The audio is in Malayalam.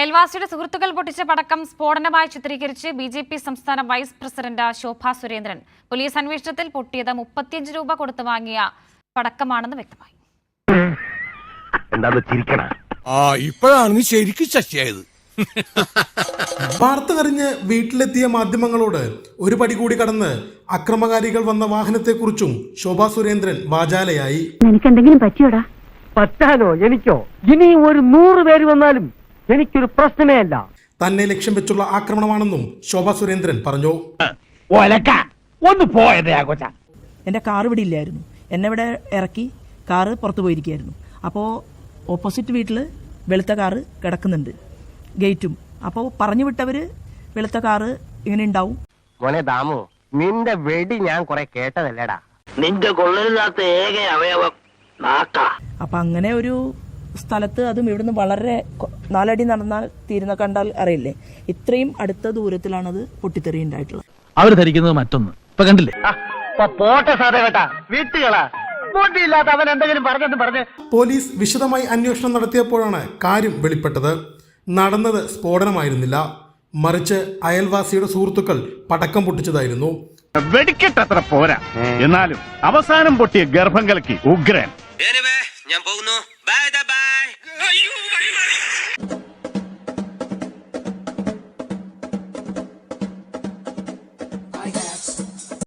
അയൽവാസിയുടെ സുഹൃത്തുക്കൾ പൊട്ടിച്ച പടക്കം സ്ഫോടനമായി ചിത്രീകരിച്ച് ബിജെപി സംസ്ഥാന vice president Shobha Surendran. Police അന്വേഷണത്തിൽ പൊട്ടിയത് 35 രൂപ കൊടുത്ത് വാങ്ങിയ പടക്കമാണെന്ന് വ്യക്തമായി. ഇപ്പോഴാണ് ശരിക്കും ശശിയായത്. വാർത്ത അറിഞ്ഞ് വീട്ടിലെത്തിയ മാധ്യമങ്ങളോട് ഒരു പടി കൂടി കടന്ന് അക്രമകാരികൾ വന്ന വാഹനത്തെക്കുറിച്ചും ശോഭാ സുരേന്ദ്രൻ വാചാലയായി. എനിക്കെന്തെങ്കിലും പറ്റിയോടാ? പറ്റാനോ? എനിക്കോ? ഇനി ഒരു 100 പേര് വന്നാലും എനിക്കൊരു പ്രശ്നമേ അല്ല. തന്നെ ലക്ഷ്യം വെച്ചുള്ള ആക്രമണമാണെന്നും ശോഭാ സുരേന്ദ്രൻ പറഞ്ഞു. എന്റെ കാർ ഇവിടെ ഇല്ലായിരുന്നു. എന്നെ ഇവിടെ ഇറക്കി കാറ് പുറത്തു പോയിരിക്കുകയായിരുന്നു. അപ്പോൾ ഓപ്പോസിറ്റ് വീട്ടിൽ വെളുത്ത കാറ് കിടക്കുന്നുണ്ട്, ഗേറ്റും. അപ്പോൾ പറഞ്ഞു വിട്ടവര് വെളുത്ത കാറ് ഇങ്ങനെ ഉണ്ടാവും. മോനെ ദാമു, നിന്റെ വെടി ഞാൻ കുറെ കേട്ടതല്ലേടാ. നിന്റെ കൊള്ളരുതാത്ത ഏക അവയവം നാക്കാ. അപ്പൊ അങ്ങനെ ഒരു സ്ഥലത്ത്, അതും ഇവിടുന്ന് വളരെ 4 അടി നടന്നാൽ തീരുന്ന കണ്ടാൽ അറിയില്ലേ, ഇത്രയും അടുത്ത ദൂരത്തിലാണത് പൊട്ടിത്തെറി ഉണ്ടായിട്ടുള്ളത്. അവർ ധരിക്കുന്നത് മറ്റൊന്ന് ഇപ്പൊ കണ്ടില്ലേ. പോട്ടെ സാധേ കേട്ടാ, വീട്ടുകളാ ബോട്ടിയില്ലാത്ത അവൻ എന്തെങ്കിലും പറഞ്ഞെന്ന് പറഞ്ഞ്. പോലീസ് വിശദമായി അന്വേഷണം നടത്തിയപ്പോഴാണ് കാര്യം വെളിപ്പെട്ടത്. നടന്നത് സ്ഫോടനമായിരുന്നില്ല, മറിച്ച് അയൽവാസിയുടെ സുഹൃത്തുക്കൾ പടക്കം പൊട്ടിച്ചതായിരുന്നു. വെടിക്കെട്ടത്ര പോരാ, എന്നാലും അവസാനം പൊട്ടിയ ഗർഭം കലക്കി ഉഗ്രൻ. ഞാൻ പോകുന്നു. Bye bye.